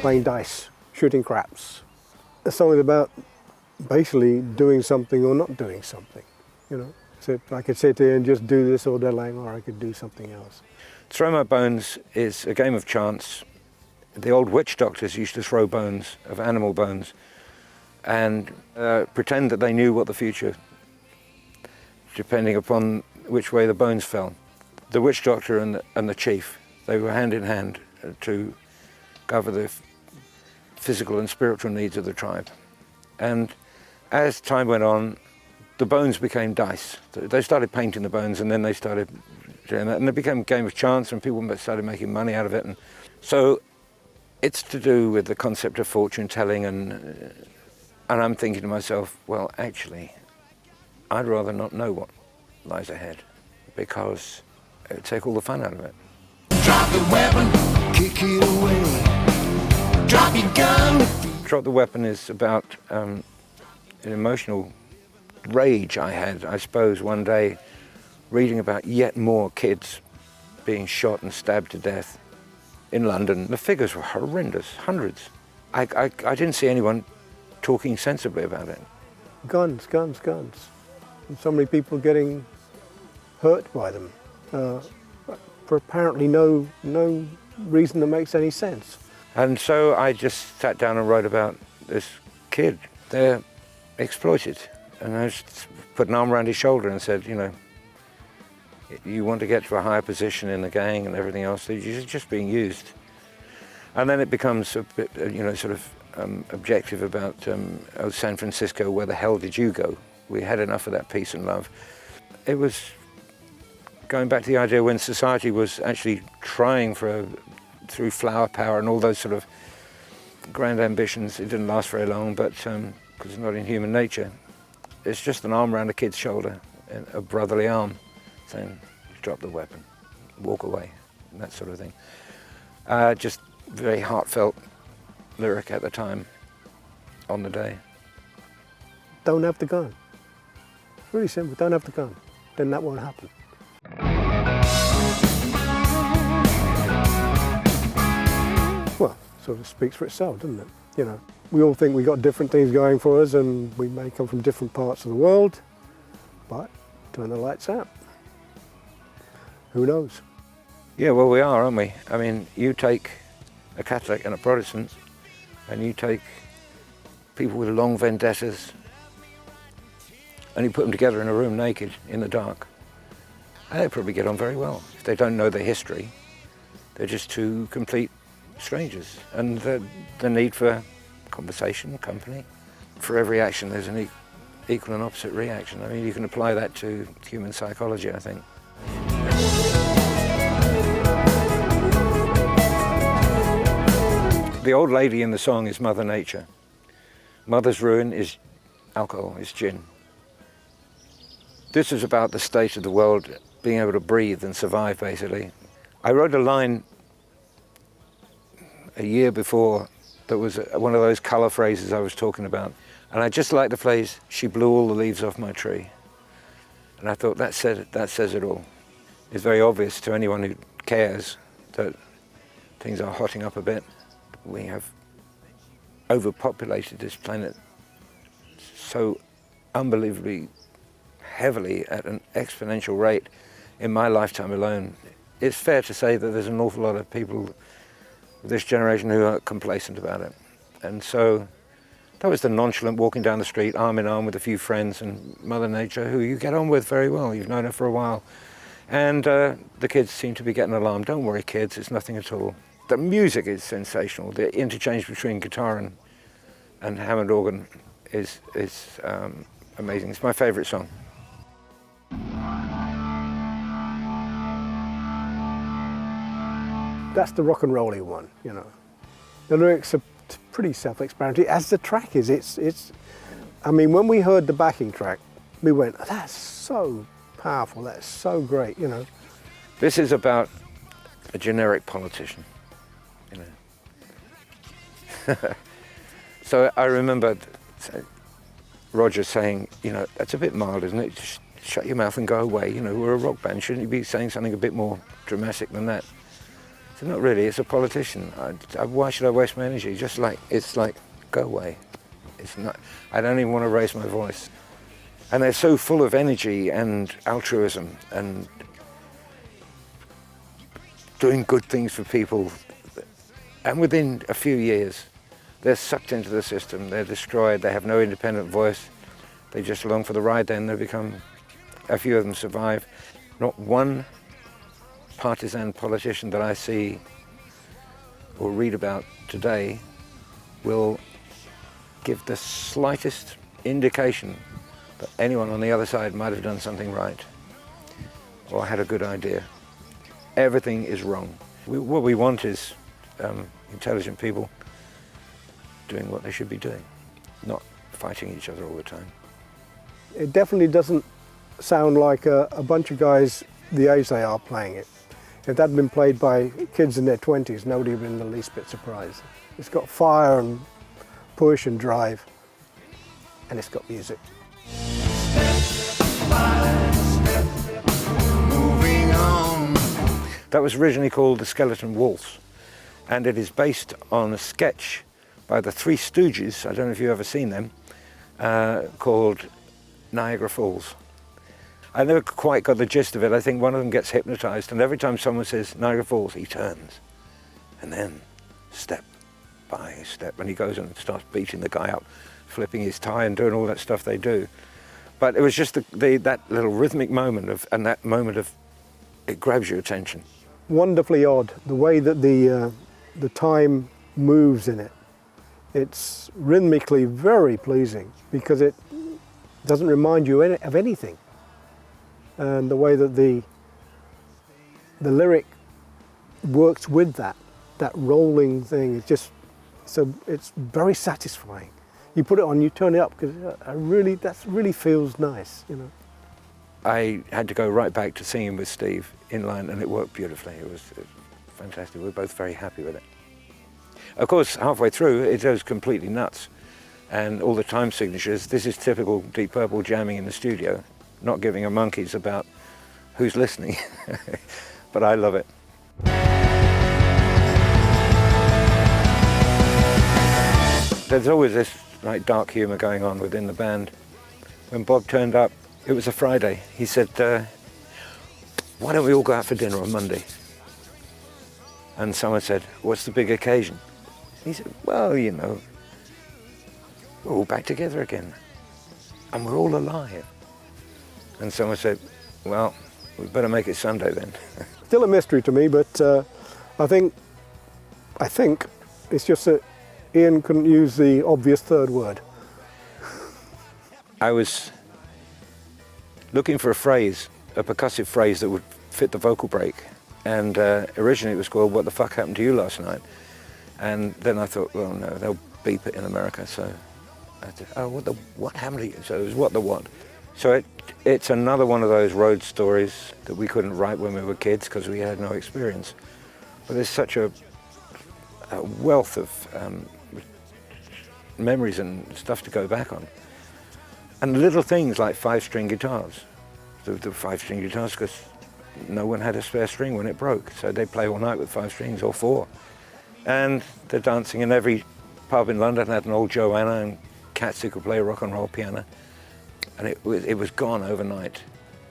playing dice, shooting craps. The song is about basically doing something or not doing something, you know. So I could sit here and just do this all day long, or I could do something else. Throw My Bones is a game of chance. The old witch doctors used to throw bones, of animal bones, and pretend that they knew what the future, depending upon which way the bones fell. The witch doctor and the chief, they were hand in hand to cover the physical and spiritual needs of the tribe. And as time went on, the bones became dice. They started painting the bones, and then they started doing that, and it became a game of chance, and people started making money out of it. And so it's to do with the concept of fortune telling, and I'm thinking to myself, well, actually, I'd rather not know what lies ahead, because it would take all the fun out of it. Drop the weapon, kick it away. Drop your gun. Drop the Weapon is about an emotional rage I had, I suppose, one day reading about yet more kids being shot and stabbed to death in London. The figures were horrendous, hundreds. I didn't see anyone talking sensibly about it. Guns, guns, guns. And so many people getting hurt by them for apparently no reason that makes any sense. And so I just sat down and wrote about this kid. They're exploited. And I just put an arm around his shoulder and said, you know, you want to get to a higher position in the gang and everything else, you're just being used. And then it becomes a bit, you know, sort of objective about San Francisco, where the hell did you go? We had enough of that peace and love. It was going back to the idea when society was actually trying through flower power and all those sort of grand ambitions. It didn't last very long, but because it's not in human nature. It's just an arm around a kid's shoulder, a brotherly arm, saying, drop the weapon, walk away, and that sort of thing. Just very heartfelt lyric at the time, on the day. Don't have the gun. Really simple, don't have the gun. Then that won't happen. Well, sort of speaks for itself, doesn't it? You know, we all think we got different things going for us, and we may come from different parts of the world, but turn the lights out. Who knows? Yeah, well, we are, aren't we? I mean, you take a Catholic and a Protestant, and you take people with long vendettas, and you put them together in a room naked in the dark, and they probably get on very well. If they don't know their history, they're just two complete strangers. And the need for conversation, company. For every action, there's an equal and opposite reaction. I mean, you can apply that to human psychology, I think. The old lady in the song is Mother Nature. Mother's ruin is alcohol, is gin. This is about the state of the world, being able to breathe and survive, basically. I wrote a line a year before that was one of those colour phrases I was talking about. And I just liked the phrase, she blew all the leaves off my tree. And I thought, that says it all. It's very obvious to anyone who cares that things are hotting up a bit. We have overpopulated this planet so unbelievably heavily at an exponential rate in my lifetime alone. It's fair to say that there's an awful lot of people of this generation who are complacent about it. And so that was the nonchalant walking down the street arm in arm with a few friends and Mother Nature, who you get on with very well. You've known her for a while. And the kids seem to be getting alarmed. Don't worry, kids, it's nothing at all. The music is sensational. The interchange between guitar and Hammond organ is amazing. It's my favourite song. That's the rock and rolly one, you know. The lyrics are pretty self-explanatory, as the track is. It's. I mean, when we heard the backing track, we went, oh, that's so powerful, that's so great, you know. This is about a generic politician, you know. So I remember Roger saying, you know, that's a bit mild, isn't it? Just shut your mouth and go away. You know, we're a rock band. Shouldn't you be saying something a bit more dramatic than that? I Not really, it's a politician. Why should I waste my energy? It's like, go away. It's not, I don't even want to raise my voice. And they're so full of energy and altruism and doing good things for people. And within a few years, they're sucked into the system, they're destroyed, they have no independent voice. They just along for the ride, then they become, a few of them survive. Not one partisan politician that I see or read about today will give the slightest indication that anyone on the other side might have done something right or had a good idea. Everything is wrong. What we want is intelligent people doing what they should be doing, not fighting each other all the time. It definitely doesn't sound like a bunch of guys the age they are playing it. If that had been played by kids in their 20s, nobody would have been the least bit surprised. It's got fire and push and drive, and it's got music. Moving on. That was originally called The Skeleton Waltz, and it is based on a sketch by the Three Stooges, I don't know if you've ever seen them, called Niagara Falls. I never quite got the gist of it. I think one of them gets hypnotized, and every time someone says Niagara Falls, he turns, and then step by step, and he goes and starts beating the guy up, flipping his tie and doing all that stuff they do. But it was just that little rhythmic moment and that moment of, it grabs your attention. Wonderfully odd, the way that the time moves in it. It's rhythmically very pleasing because it doesn't remind you of anything. And the way that the lyric works with that rolling thing, it's very satisfying. You put it on, you turn it up because that really feels nice, you know. I had to go right back to singing with Steve in line, and it worked beautifully. It was fantastic. We were both very happy with it. Of course, halfway through, it goes completely nuts. And all the time signatures, this is typical Deep Purple jamming in the studio, not giving a monkeys about who's listening. But I love it. There's always this like dark humour going on within the band. When Bob turned up, it was a Friday. He said, why don't we all go out for dinner on Monday? And someone said, what's the big occasion? He said, well, you know, we're all back together again. And we're all alive. And someone said, well, we better make it Sunday then. Still a mystery to me, but I think it's just that Ian couldn't use the obvious third word. I was looking for a percussive phrase that would fit the vocal break. And originally it was called What the Fuck Happened to You Last Night? And then I thought, well, no, they'll beep it in America. So I said, oh, what happened to you? So it was what? So it's another one of those road stories that we couldn't write when we were kids because we had no experience. But there's such a wealth of memories and stuff to go back on. And little things like 5-string guitars. The 5-string guitars, because no one had a spare string when it broke. So they'd play all night with 5 strings or 4. And they're dancing in every pub in London had an old Joanna and cats who could play rock and roll piano. And it was gone overnight.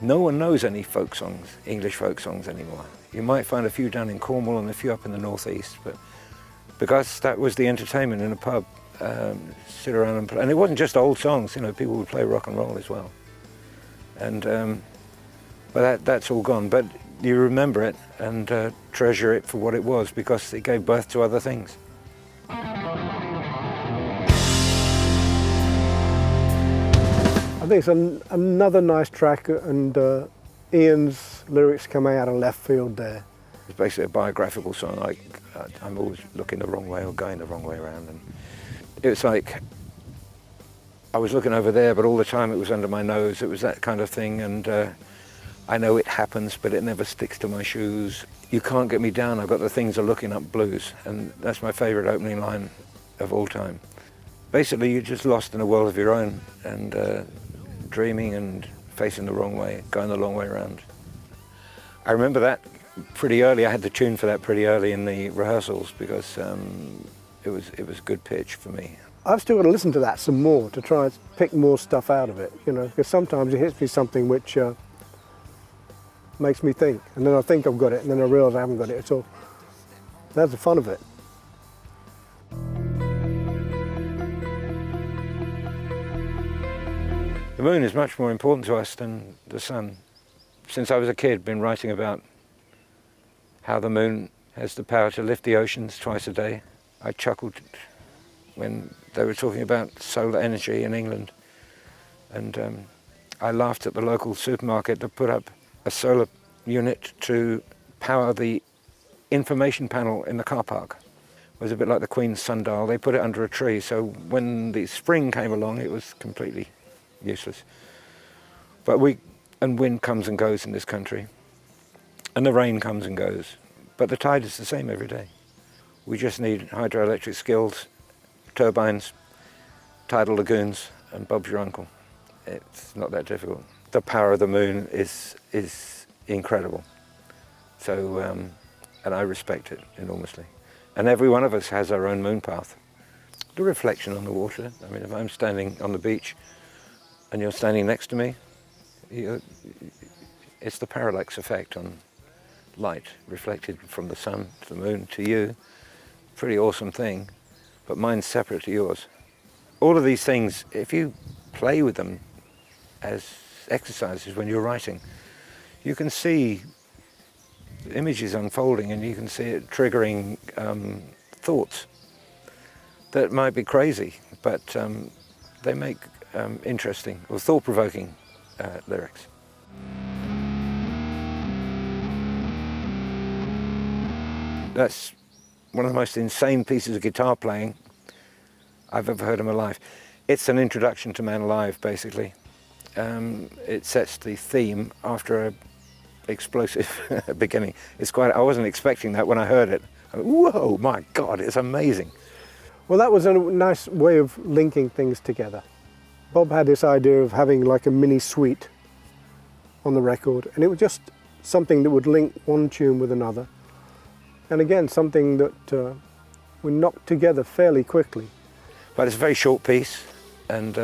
No one knows any folk songs, English folk songs anymore. You might find a few down in Cornwall and a few up in the northeast, but because that was the entertainment in a pub, sit around and play. And it wasn't just old songs, you know, people would play rock and roll as well. And but that's all gone. But you remember it and treasure it for what it was because it gave birth to other things. I think it's another nice track, and Ian's lyrics come out of left field there. It's basically a biographical song, like I'm always looking the wrong way or going the wrong way around. And it's like I was looking over there, but all the time it was under my nose. It was that kind of thing, and I know it happens, but it never sticks to my shoes. You can't get me down, I've got the things of looking up blues, and that's my favorite opening line of all time. Basically, you're just lost in a world of your own, and dreaming and facing the wrong way, going the long way around. I remember that pretty early. I had the tune for that pretty early in the rehearsals because it was good pitch for me. I've still got to listen to that some more to try and pick more stuff out of it, you know, because sometimes it hits me something which makes me think, and then I think I've got it, and then I realise I haven't got it at all. That's the fun of it. The moon is much more important to us than the sun. Since I was a kid, been writing about how the moon has the power to lift the oceans twice a day. I chuckled when they were talking about solar energy in England, and I laughed at the local supermarket that put up a solar unit to power the information panel in the car park. It was a bit like the Queen's sundial. They put it under a tree, so when the spring came along, it was completely useless. But wind comes and goes in this country, and the rain comes and goes, but the tide is the same every day. We just need hydroelectric skills, turbines, tidal lagoons, and Bob's your uncle. It's not that difficult. The power of the moon is incredible. So, and I respect it enormously. And every one of us has our own moon path. The reflection on the water. I mean, if I'm standing on the beach and you're standing next to me, it's the parallax effect on light reflected from the sun to the moon to you. Pretty awesome thing, but mine's separate to yours. All of these things, if you play with them as exercises when you're writing, you can see images unfolding, and you can see it triggering thoughts that might be crazy, but they make interesting or thought-provoking lyrics. That's one of the most insane pieces of guitar playing I've ever heard in my life. It's an introduction to Man Alive, basically. It sets the theme after an explosive beginning. I wasn't expecting that when I heard it. I went, whoa, my God, it's amazing. Well, that was a nice way of linking things together. Bob had this idea of having like a mini suite on the record, and it was just something that would link one tune with another. And again, something that we knocked together fairly quickly. But it's a very short piece, and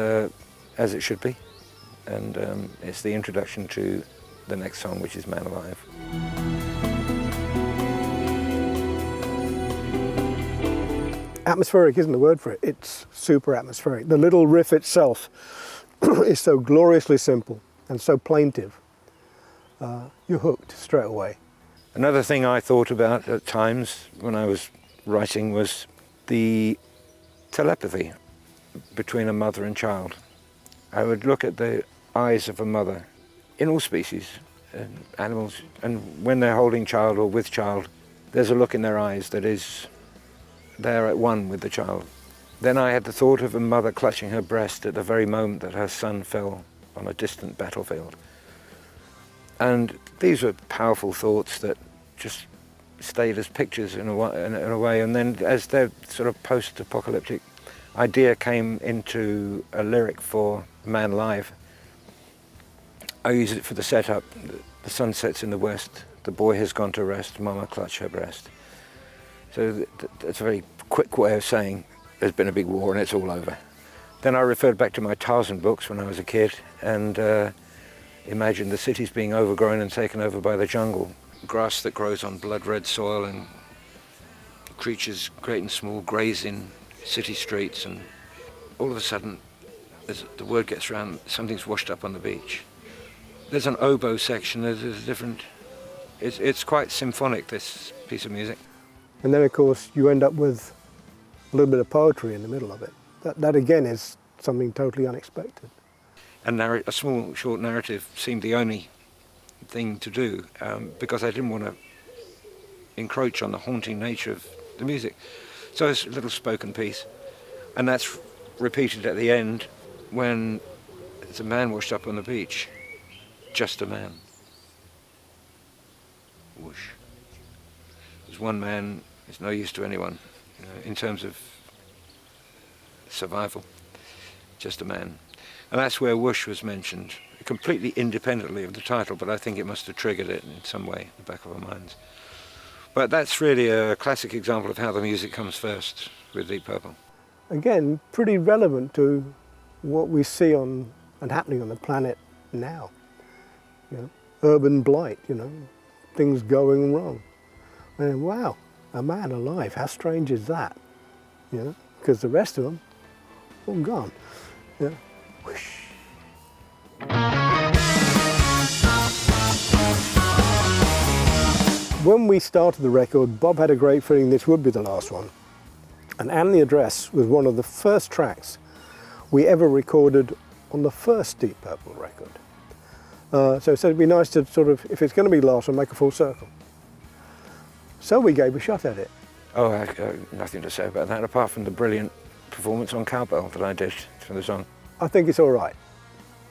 as it should be. And it's the introduction to the next song, which is Man Alive. Atmospheric isn't the word for it, it's super atmospheric. The little riff itself is so gloriously simple and so plaintive. You're hooked straight away. Another thing I thought about at times when I was writing was the telepathy between a mother and child. I would look at the eyes of a mother in all species, animals, and when they're holding child or with child, there's a look in their eyes that is they're at one with the child. Then I had the thought of a mother clutching her breast at the very moment that her son fell on a distant battlefield. And these were powerful thoughts that just stayed as pictures in a way. And then as their sort of post-apocalyptic idea came into a lyric for Man Alive, I use it for the setup. The sun sets in the west, the boy has gone to rest, mama clutch her breast. So that's a very quick way of saying there's been a big war and it's all over. Then I referred back to my Tarzan books when I was a kid and imagined the cities being overgrown and taken over by the jungle. Grass that grows on blood-red soil and creatures great and small graze in city streets, and all of a sudden, as the word gets around, something's washed up on the beach. There's an oboe section, there's a different... It's quite symphonic, this piece of music. And then, of course, you end up with a little bit of poetry in the middle of it. That again, is something totally unexpected. And a small, short narrative seemed the only thing to do because I didn't want to encroach on the haunting nature of the music. So it's a little spoken piece, and that's repeated at the end when there's a man washed up on the beach. Just a man. Whoosh. There's one man, is no use to anyone, in terms of survival. Just a man. And that's where whoosh was mentioned. completely independently of the title, but I think it must have triggered it in some way in the back of our minds. But that's really a classic example of how the music comes first with Deep Purple. Again, pretty relevant to what we see on and happening on the planet now. You know, urban blight, you know, things going wrong. And wow, a man alive, how strange is that? You know, because the rest of them, all gone. Yeah. Whoosh. When we started the record, Bob had a great feeling this would be the last one. And the Address was one of the first tracks we ever recorded on the first Deep Purple record. So he said it'd be nice to sort of, if it's going to be the last one, make a full circle. So we gave a shot at it. Oh, nothing to say about that, apart from the brilliant performance on cowbell that I did for the song. I think it's all right.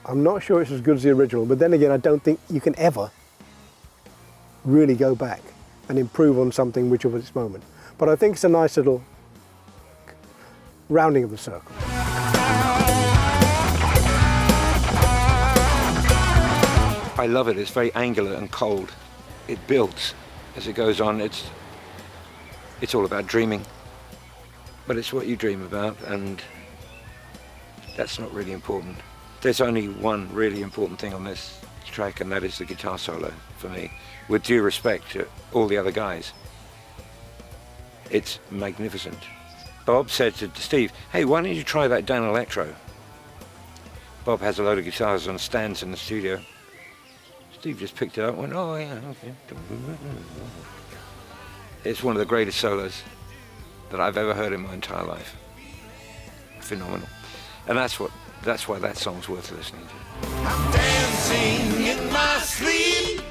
I'm not sure it's as good as the original, but then again, I don't think you can ever really go back and improve on something which was its moment. But I think it's a nice little rounding of the circle. I love it. It's very angular and cold. It builds as it goes on. It's all about dreaming, but it's what you dream about, and that's not really important. There's only one really important thing on this track, and that is the guitar solo for me. With due respect to all the other guys, it's magnificent. Bob said to Steve, "Hey, why don't you try that Dan Electro?" Bob has a load of guitars on stands in the studio. Steve just picked it up and went, "Oh yeah, okay." It's one of the greatest solos that I've ever heard in my entire life. Phenomenal. And that's why that song's worth listening to. I'm dancing in my sleep.